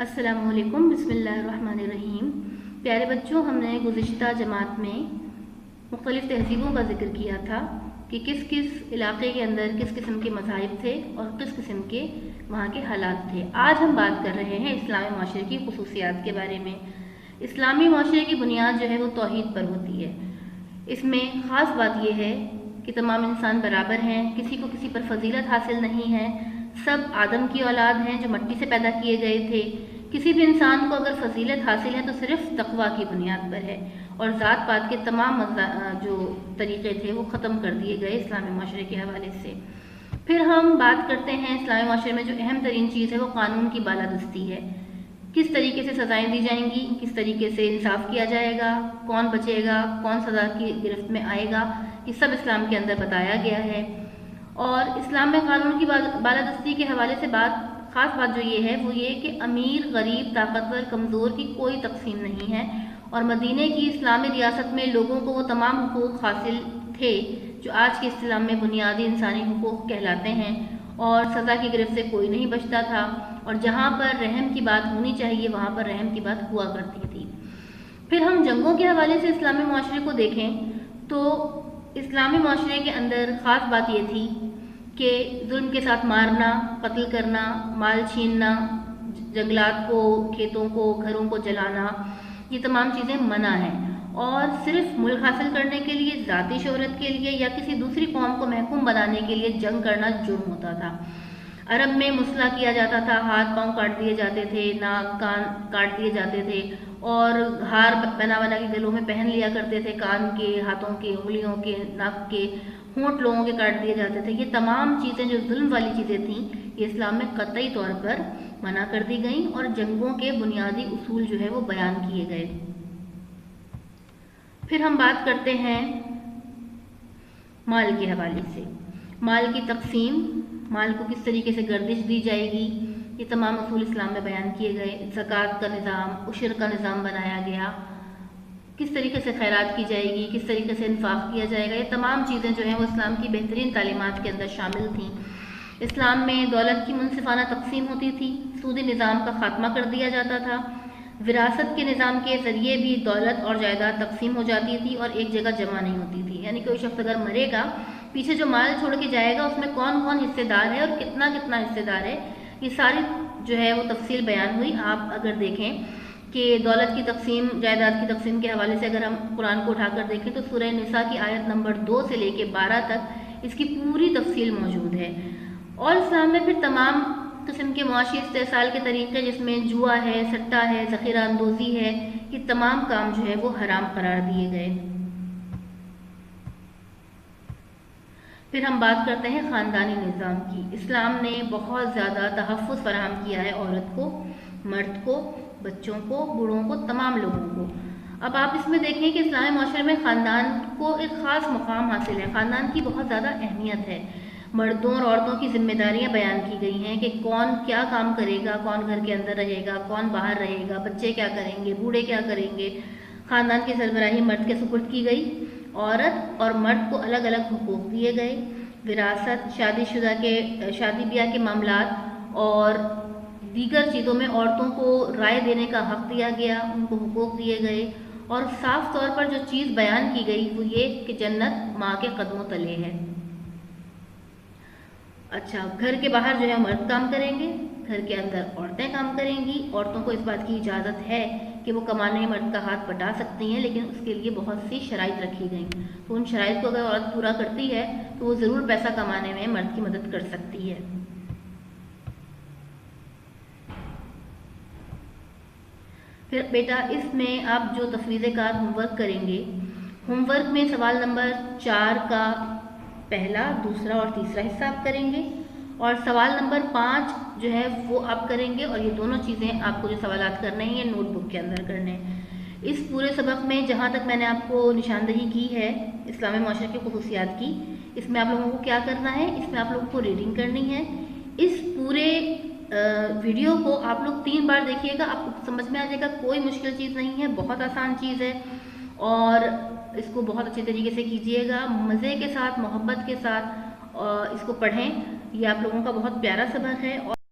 अस्सलाम वालेकुम, बिस्मिल्लाहिर्रहमानिर्रहीम। प्यारे बच्चों, हमने गुज़िश्ता जमात में मुख्तलिफ़ तहज़ीबों का ज़िक्र किया था कि किस किस इलाक़े के अंदर किस किस्म के मज़ाहिब थे और किस किस्म के वहाँ के हालात थे। आज हम बात कर रहे हैं इस्लामी माशरे की ख़ुसूसियात के बारे में। इस्लामी माशरे की बुनियाद जो है वो तौहीद पर होती है। इसमें ख़ास बात यह है कि तमाम इंसान बराबर हैं, किसी को किसी पर फजीलत हासिल नहीं है, सब आदम की औलाद हैं जो मिट्टी से पैदा किए गए थे। किसी भी इंसान को अगर फजीलत हासिल है तो सिर्फ तकवा की बुनियाद पर है और ज़ात पात के तमाम जो तरीक़े थे वो ख़त्म कर दिए गए इस्लामी माशरे के हवाले से। फिर हम बात करते हैं इस्लामी माशरे में जो अहम तरीन चीज़ है वो कानून की बालादस्ती है। किस तरीके से सज़ाएँ दी जाएंगी, किस तरीके से इंसाफ किया जाएगा, कौन बचेगा, कौन सज़ा की गिरफ्त में आएगा, ये सब इस्लाम के अंदर बताया गया है। और इस्लाम में कानून की बालादस्ती के हवाले से ख़ास बात जो ये है वो ये कि अमीर, गरीब, ताकतवर, कमज़ोर की कोई तकसीम नहीं है और मदीने की इस्लामी रियासत में लोगों को वो तमाम हुकूक़ हासिल थे जो आज के इस्लाम में बुनियादी इंसानी हुकूक़ कहलाते हैं और सज़ा की गिरफ्त से कोई नहीं बचता था और जहाँ पर रहम की बात होनी चाहिए वहाँ पर रहम की बात हुआ करती थी। फिर हम जंगों के हवाले से इस्लामी माशरे को देखें तो इस्लामी माशरे के अंदर ख़ास बात ये थी कि जुल्म के साथ मारना, कत्ल करना, माल छीनना, जंगलात को, खेतों को, घरों को जलाना, ये तमाम चीज़ें मना हैं और सिर्फ मुल्क हासिल करने के लिए, ज़ाती शोहरत के लिए या किसी दूसरी कौम को महकूम बनाने के लिए जंग करना जुर्म होता था। अरब में मुसला किया जाता था, हाथ पांव काट दिए जाते थे, नाक कान काट दिए जाते थे और हार बना बना के गलों में पहन लिया करते थे, कान के, हाथों के, उंगलियों के, नाक के, होंठ लोगों के काट दिए जाते थे। ये तमाम चीज़ें जो जुल्म वाली चीज़ें थीं ये इस्लाम में कतई तौर पर मना कर दी गई और जंगों के बुनियादी उसूल जो है वो बयान किए गए। फिर हम बात करते हैं माल के हवाले से। माल की तकसीम, माल को किस तरीके से गर्दिश दी जाएगी, ये तमाम उसूल इस्लाम में बयान किए गए। ज़कात का निज़ाम, उशर का निज़ाम बनाया गया, किस तरीके से खैरात की जाएगी, किस तरीके से इन्फाक किया जाएगा, ये तमाम चीज़ें जो हैं वो इस्लाम की बेहतरीन तालीमात के अंदर शामिल थीं। इस्लाम में दौलत की मुनसिफाना तकसीम होती थी, सूदी निज़ाम का ख़ात्मा कर दिया जाता था, विरासत के निज़ाम के ज़रिए भी दौलत और जायदाद तकसीम हो जाती थी और एक जगह जमा नहीं होती थी। यानी कोई शख्स अगर मरेगा, पीछे जो माल छोड़ के जाएगा उसमें कौन कौन हिस्सेदार है और कितना कितना हिस्सेदार है, ये सारी जो है वो तफसील बयान हुई। आप अगर देखें कि दौलत की तकसीम, जायदाद की तकसीम के हवाले से अगर हम कुरान को उठाकर देखें तो सूरह निसा की आयत नंबर 2 से लेके 12 तक इसकी पूरी तफसील मौजूद है। और इस्लाम में फिर तमाम किस्म के मुआशी इस्तेसाल के तरीक़े जिसमें जुआ है, सट्टा है, ज़ख़ीरा अंदोज़ी है, ये तमाम काम जो है वो हराम करार दिए गए। फिर हम बात करते हैं ख़ानदानी निज़ाम की। इस्लाम ने बहुत ज़्यादा तहफ़्फ़ुज़ फ़राहम किया है औरत को, मर्द को, बच्चों को, बूढ़ों को, तमाम लोगों को। अब आप इसमें देखें कि इस्लामी माशरे में ख़ानदान को एक ख़ास मुकाम हासिल है, ख़ानदान की बहुत ज़्यादा अहमियत है। मर्दों और औरतों की जिम्मेदारियां बयान की गई हैं कि कौन क्या काम करेगा, कौन घर के अंदर रहेगा, कौन बाहर रहेगा, बच्चे क्या करेंगे, बूढ़े क्या करेंगे। ख़ानदान की सरबराही मर्द के सुपुर्द की गई। औरत और मर्द को अलग अलग हुकूक दिए गए। विरासत, शादी ब्याह के मामलात और दीगर चीज़ों में औरतों को राय देने का हक़ दिया गया, उनको हुकूक दिए गए और साफ तौर पर जो चीज़ बयान की गई वो ये कि जन्नत माँ के कदमों तले है। अच्छा, घर के बाहर जो है मर्द काम करेंगे, घर के अंदर औरतें काम करेंगी। औरतों को इस बात की इजाज़त है कि वो कमाने में मर्द का हाथ बटा सकती हैं, लेकिन उसके लिए बहुत सी शराइत रखी गई। तो उन शराइत को अगर औरत पूरा करती है तो वो ज़रूर पैसा कमाने में मर्द की मदद कर सकती है। फिर बेटा इसमें आप जो तफवीज़ कार होमवर्क करेंगे, होमवर्क में सवाल नंबर 4 का पहला, दूसरा और तीसरा हिस्सा आप करेंगे और सवाल नंबर 5 जो है वो आप करेंगे और ये दोनों चीज़ें आपको जो सवालात करने हैं ये नोटबुक के अंदर करने हैं। इस पूरे सबक में जहाँ तक मैंने आपको निशानदही की है इस्लामी माशरे की ख़ुसूसियात की, इसमें आप लोगों को क्या करना है, इसमें आप लोगों को रीडिंग करनी है। इस पूरे वीडियो को आप लोग 3 बार देखिएगा, आपको समझ में आ जाएगा। कोई मुश्किल चीज़ नहीं है, बहुत आसान चीज़ है और इसको बहुत अच्छे तरीके से कीजिएगा, मज़े के साथ, मोहब्बत के साथ इसको पढ़ें। ये आप लोगों का बहुत प्यारा सबक है। और